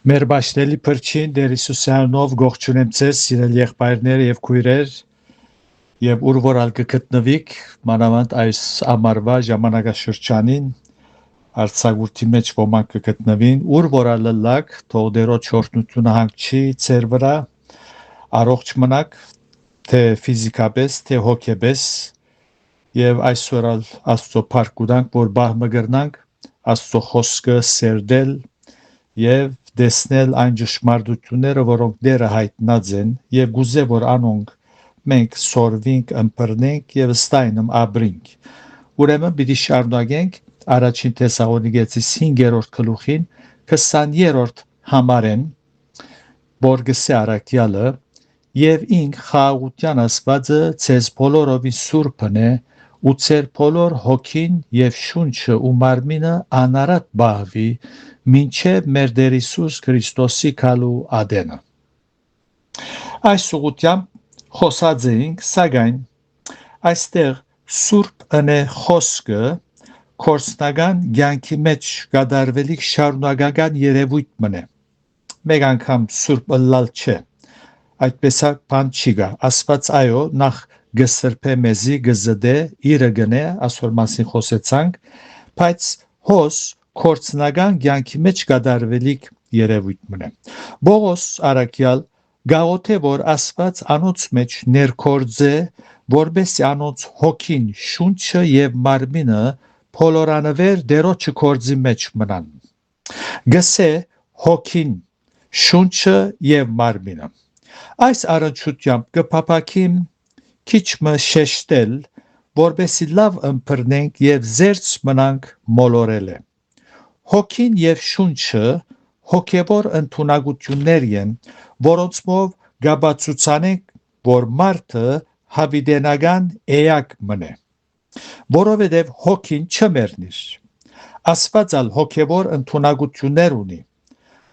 Մեր baştելի փրկին Տեր Հիսուսյանով գողջունեմ ձեզ, սիրել եղբայրներ եւ քույրեր, եւ ուր որալ կգտնվիք, մանավանդ այս ամառվա ժամանակաշրջանին Արցախի մեջ ոմանք կգտնվին, ուր որալ լակ, թող Տերոջ օրհնությունը հանգչի ձեր վրա, առողջ մնաք, թե ֆիզիկապես, թե հոգեպես, եւ այսօր Աստծո փառք ունենք, որ բահմը գրնանք Աստծո խոսքը սերդել եւ դեսնել այն ճշմարտությունները, որոնք դերը հայտնած են, եւ գուզե որ անոնք մենք սորվինք, ըմբռնենք եւ ստայնմ ապրենք։ Ուրեմն պիտի շարունակենք առաջին Թեսաղոնիկեցիս 5-րդ գլուխին 20-րդ համարեն, որ գսե առաքյալը եւ ինք խաղաղության ասվածը ցեզ բոլորովին սուրբն է ու ցեր բոլոր հոգին եւ շունչը ու մարմինը անարատ բահվի մինչև մեր Տեր Հիսուս Քրիստոսի քալու ադենը։ Այս ուղղությամբ խոսած էինք, սակայն այստեղ սուրբ ընե խոսքը կորսնական կյանքի մեջ կատարվելիք շարունակական երևույթ մնե։ Մեկ անգամ սուրբ ըլլալ չէ, այդպես բան չի գա, ասված այո, նախ գսրբե մեզի գզդե իրը գնե, ասոր մասին խոսեցանք, բայց հոս կորցնական կյանքի մեջ կատարվելիք երևույթ մնե։ Բողոս առաքյալ գաղոթե որ ասված անոց մեջ ներքորձե, որբեսի անոց հոգին, շունչը եւ մարմինը փոլորանվեր դերոջը կորձի մեջ մնան։ Գսե հոգին, շունչը եւ մարմինը։ Այս առնչությամբ կփափակիմ քիչմը շեշտել, որբեսի լավ ըմբռնենք եւ զերծ մնանք մոլորելը։ Հոգին եւ շունչը հոգեվոր ընդունակություններ են, որոնցով գաբացուցանենք, որ մարդը հավիտենական էակ մնե, որովհետև հոգին չմեռնիր։ Աստվածալ հոգեվոր ընդունակություններ ունի,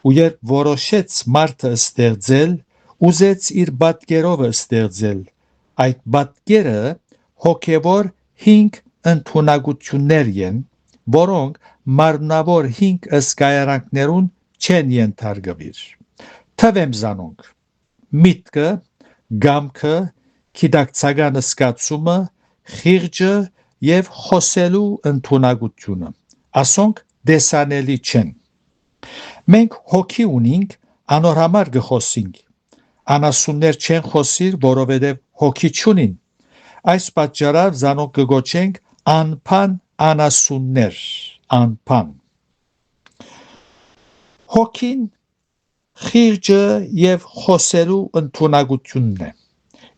ու երբ որոշեց մարդը ստեղծել, ուզեց իր պատկերով ստեղծել, այդ պատկերը հոգեվոր 5 ընդունակություններ են, որոնք մարմնավոր 5 ըսկայարանքներուն չեն ենթարկվիր։ Թվեմ զանոնք. միտքը, գամքը, գիտակցական սկացումը, խիղճը եւ խոսելու ընդունակությունը։ Ասոնք դեսանելի չեն։ Մենք հոգի ունենք, անոր համար կխոսենք։ Անասուններ չեն խոսիր, որովհետև հոգի չունին։ Այս պատճառով զանոնք կգոչենք անփան անասուններ, անփան։ Հոգին խիղճը եւ խոսելու ընդունակությունն է։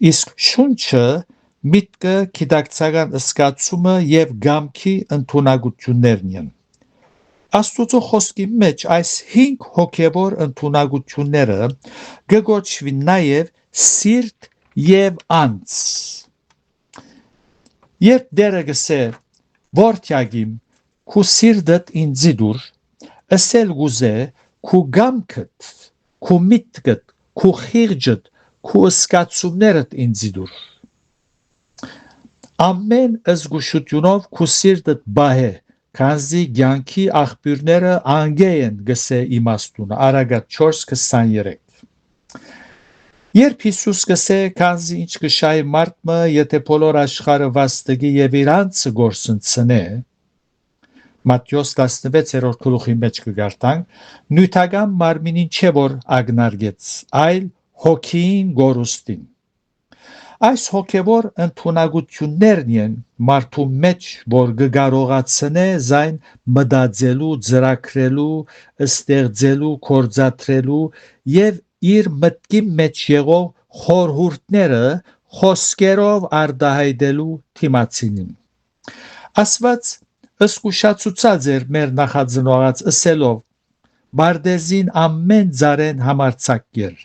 Իսկ շունչը միտքը, գիտակցական սկացումը եւ գամքի ընդունակություններն են։ Աստծո խոսքի մեջ այս 5 հոգեվոր ընդունակությունները կգոչվին նաև սիրտ եւ անձ։ Երբ դերը գսե որդյագիմ քու սիրտդ ինձի դուր, ասել գուզե քու գամքդ, քու միտքդ, քու խիղճդ, քու սկացումներդ ինձի դուր։ Ամեն զգուշությունով քու սիրտդ բահե, քանզի կյանքի աղբյուրները անգե են գսե իմաստունը, Արագատ 4:23։ Երբ Հիսուս գսե, քանզի ինչ կշայի մարդը, եթե բոլոր աշխարհը վաստակի եւ իրանց գործընծնե, Մատթեոս 16-րդ գլուխի մեջ կգարտանք, նյութական մարմինին չէ որ ագնարգեց, այլ հոգին գորուստին։ Այս հոգևոր ընդունակություններն են մարդու մեջ, որ կկարողացնե զայն մտածելու, ծրագրելու, ստեղծելու, կործադրելու եւ իր մտքի մեջ եղող խորհուրդները խոսքերով արտահայտելու թիմացինին։ Աստված ըսկուշացուցած էր մեր նախածնողած ըսելով. «Բարդեզին ամեն ծարեն համարցակեր,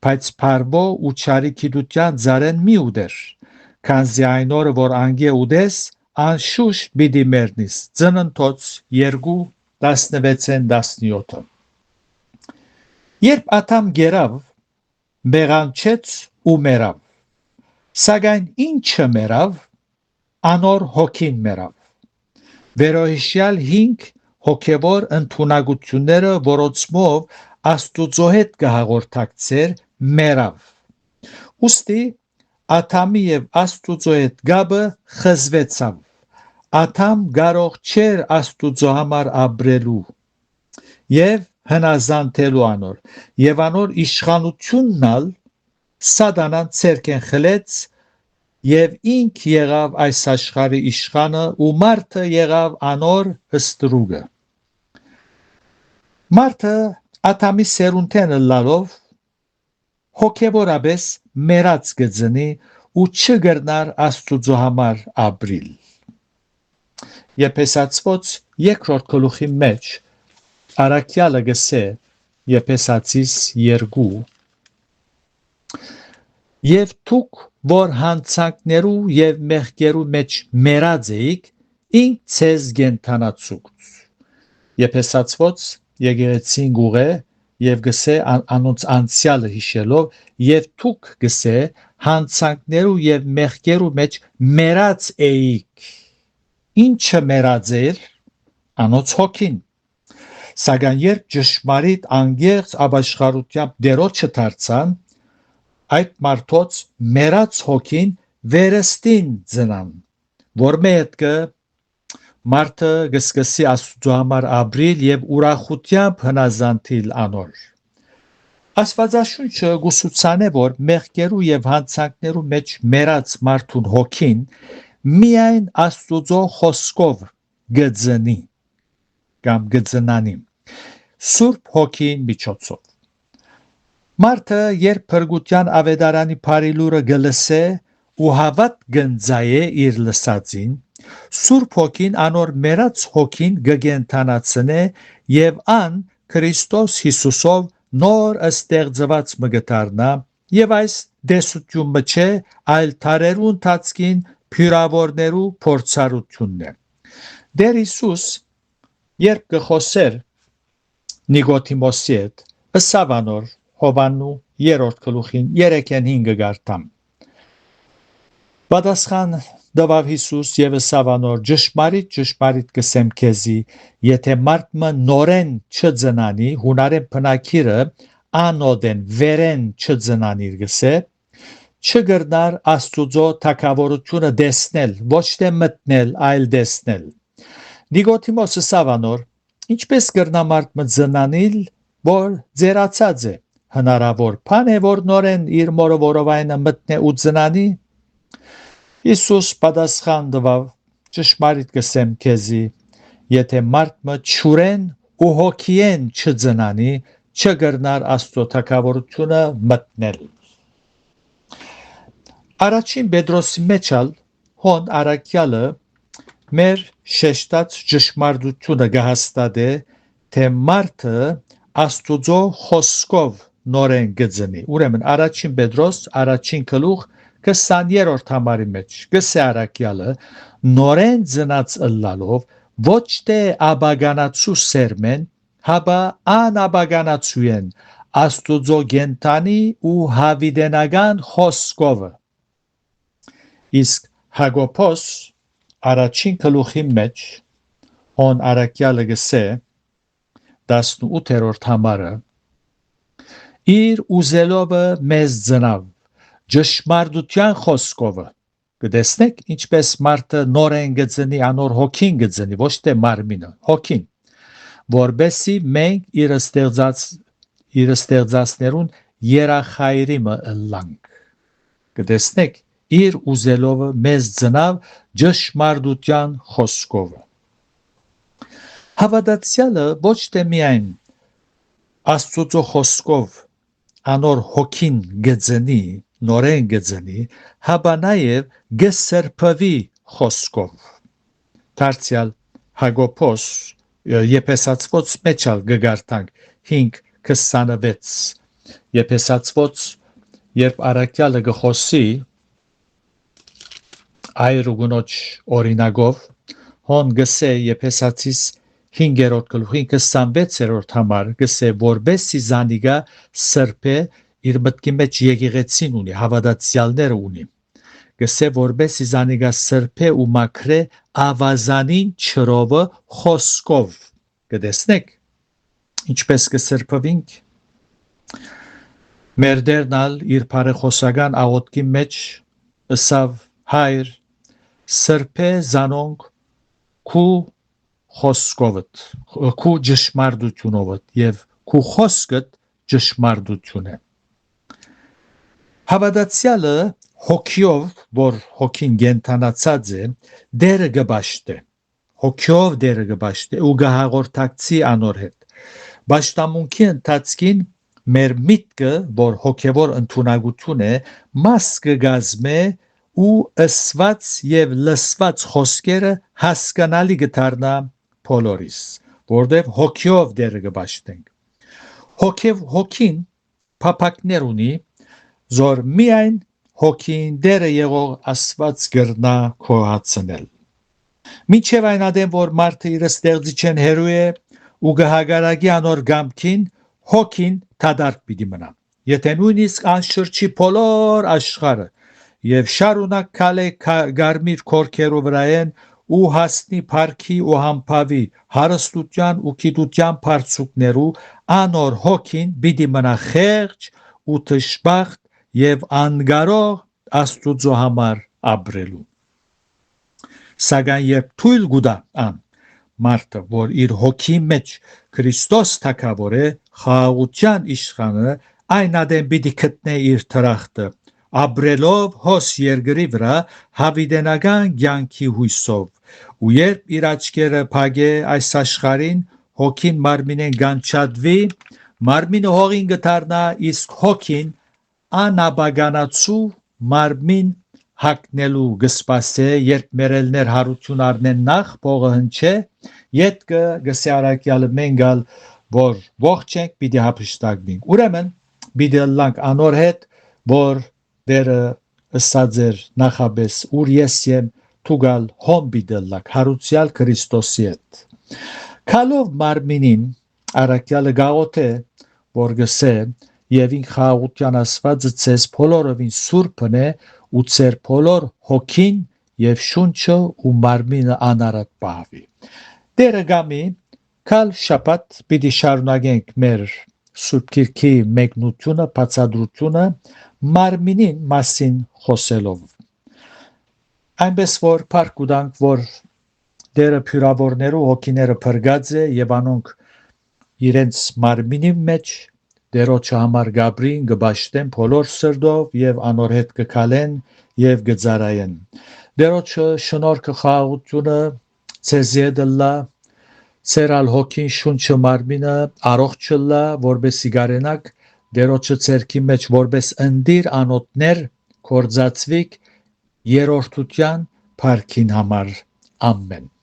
բայց փարվո ու չարի գիտության ծարեն մի ուդեր, քանզի այն օրը որ անգե ուդես, անշուշտ պիտի մեռնիս»։ Ծննդոց 2:16-17։ Երբ Ադամ գերավ, մեղանչեց ու մեռավ, սակայն ինչը մեռավ, անոր հոգին մեռավ։ Վերոհիշյալ 5 հոգևոր ընդունակությունները, որոնցմով Աստուծո հետ կհաղորդակցեր մեռավ։ Ուստի Աթամի եւ Աստուծո հետ գաբը խզվեցավ։ Աթամ կարող չէր Աստուծո համար ապրելու եւ հնազանդելու անոր, եւ անոր իշխանությունն ալ սատանան ցերկեն խլեց եւ ինք եղավ այս աշխարհի իշխանը ու մարդը եղավ անոր հստրուգը։ Մարդը Աթամի սերունդեն լալով հոգեվորաբես մեռած գծնի ու չգրնար Աստուծո համար ապրիլ։ Եփեսացված երկրորդ գլուխի մեջ Արաքյալը գսե Եփեսացիս 2 Եվ դուք որ հանցանքներու եւ մեղքերու մեջ մեռած էիք ինք ցեզ գենթանացուց Եփեսացված եկեղեցին գուղե եւ գսե անոնց անցյալը հիշելով եւ դուք գսե հանցանքներու եւ մեղքերու մեջ մեռած էիք ինչը մեռած էր անոնց հոգին Սակայն երբ ճշմարիտ անգերց ապաշխարությամբ դերոջը դարձան այդ մարդոց մեռած հոգին վերստին ծնան որ մետքը մարդը գսկսի Աստուծո համար ապրիլ եւ ուրախությամբ հնազանդիլ անոր Աստվածաշունչը գուսուցանե որ մեղքերու եւ հանցանքներու մեջ մեռած մարդուն հոգին միայն Աստուծո խոսքով գծնի կամ գծնանի Սուրբ հոգին միջոցով Մարդը երբ փրկության ավետարանի բարի գլսե ու հավատ գնձայե իր լսածին Սուրբ հոգին անոր մեռած հոգին գգենթանացնե եւ ան Քրիստոս Հիսուսով նոր ստեղծված մգտարնա եւ այս դեսությունը չէ այլ թարերու ընթացքին փյուրավորներու փորձառությունն է Դեր Հիսուս երբ կխոսեր Նիկոդիմոսի հետ ըսավ անոր Հովաննու 3-րդ գլուխին 3-5 գարտամ Պատասխան տվավ Հիսուս եւ ըսավ անոր ճշմարիտ կսեմ քեզի եթե մարդը նորեն չծնանի հունարեն բնակիրը անոդեն վերեն չծնանիր գսե չգրնար Աստուծո թագավորությունը դեսնել ոչ թե մտնել այլ դեսնել Նիկոդիմոսը սավանոր ինչպես կրնա մարդը ծնանիլ որ ձերացած է հնարավոր բան է որ նորեն իր մորը որովայնը մտնե ու ծնանի Հիսուս պատասխան տվավ ճշմարիտ կսեմ քեզի եթե մարդը ճուրեն ու հոգիեն չծնանի չգրնար Աստծո թագավորությունը մտնել Առաջին Պետրոսի մեջալ հոն Արաքյալը մեր շեշտած ճշմարտությունը գահստադե թե մարդը Աստուծո խոսքով նորեն գծնի ուրեմն առաջին Պետրոս առաջին գլուխ 20-րդ համարի մեջ գսե Արաքյալը նորեն ծնած ըլլալով ոչ թե աբագանացու սերմեն հաբա անաբագանացուեն Աստուծո գենթանի ու հավիդենական խոսքով իսկ Հակոբոս առաջին գլուխի մեջ on Արաքյալը գսե 18-րդ համարը իր ուզելովը մեզ ծնավ ճշմարտության խոսքով կտեսնեք ինչպես մարդը նորեն գծնի անոր հոգին գծնի ոչ թե մարմինը հոգին որբեսի մենք իր ստեղծածներուն երախայրիմը ըլլանք կտեսնեք իր ուզելովը մեզ ծնավ ճշմարտության խոսքով Հավատացյալը ոչ թե միայն Աստծո խոսքով անոր հոգին գծնի նորեն գծնի հաբա նաև գսրփվի խոսքով Դարձյալ Հակոբոս Եփեսացված մեջալ գգարտանք 5:26 Եփեսացված երբ Արաքյալը գխոսի այրուգնոջ օրինագով հոն գսե Եփեսացիս 5-րդ գլուխի 26-րդ համար գսե որբեսի զանիգա սրբե իր մտքի մեջ եկեղեցին ունի հավատացյալները ունի գսե որբեսի զանիգա սրբե ու մաքրե ավազանին չրովը խոսքով կտեսնեք ինչպես կսրբվինք Մեր դերնալ իր բարեխոսական աղոթքի մեջ ըսավ հայր սրբե զանոնք քու խոսքովդ քու ճշմարտությունովդ եւ քու խոսքդ ճշմարտություն է հավատացյալը հոգիով որ հոգին գենթանացած է դերը գբաշտե հոգիով դերը գբաշտե ու գահաղորդակցի անոր հետ Բաշտամունքի ընթացքին մեր միտքը, որ հոգևոր ընդունակություն է, մաս կգազմե ու ըսված եւ լսված խոսքերը հասկանալի գտարնա բոլորիս, որտեղ հոգիով դերը կբաշտենք։ Հոգին փափակներ ունի, զոր միայն հոգին դերը եղող Աստված գրնա քոհացնել։ Մինչև այն ադեմ, որ մարդը իր ստեղծիչեն հերու է ու գահագարագի անոր գամքին հոգին թադարկ պիտի մնա եթե նույնիսկ անշրջի բոլոր աշխարհը եւ շարունակ քալե գարմիր քորքերու վրայեն ու հասնի փարքի ու համբավի հարստության ու գիտության բարձուկներու անոր հոգին պիտի մնա խեղճ ու դժբախտ եւ անգարող Աստուծո համար ապրելու Սակայն երբ թույլ գուտա ան մարդը, որ իր հոգի մեջ Քրիստոս թագավոր է, խաղաղության իշխանը, այն ադեմ պիտի գտնե իր թրախտը, ապրելով հոս երկրի վրա հավիտենական կյանքի հույսով, ու երբ իր աչքերը փակե այս աշխարհին, հոգին մարմինեն գանչադվի, մարմինը հողին գտարնա, իսկ հոգին անաբագանացու մարմին հակնելու գսպասե, երբ մերելներ հարություն արնեն նախ, փողը հնչե, ետքը գսե արակյալը մենգալ, որ ողջ ենք, պիտի հափշտակվենք։ Ուրեմն, պիտի լանք անոր հետ, որ դերը ըսած էր նախաբես, ուր ես եմ, թուգալ հոմ պիտի լանք, հարուցյալ Քրիստոսի հետ։ Քալով մարմինին, արակյալը գաղոթե, որ գսե, եւ ինք խաղաղության ասվածը ցես բոլորովին սուրբն է ու ցեր բոլոր հոգին եւ շունչը ու մարմինը անարատ պահվի Դերը գամի քալ շաբաթ պիտի շարունակենք մեր Սուրբ Գիրքի մեկնությունը բացադրությունը մարմինին մասին խոսելով այնպես որ փառք ուտանք որ Դերը փյուրավորներու հոգիները փրկած է եւ անոնք իրենց մարմինի մեջ Դերոջը համար գաբրին գբաշտեն բոլոր սրդով եւ անոր հետ կքալեն եւ գծարայեն Դերոջը շնորհքը խաղաղությունը ցեզի դլա ցերալ հոգին շունչը մարմինը առողջ լա որբեսի գարենակ Դերոջը ցերքի մեջ որբես ընդիր անոթներ կորզածվիկ երրորդության փառքին համար ամեն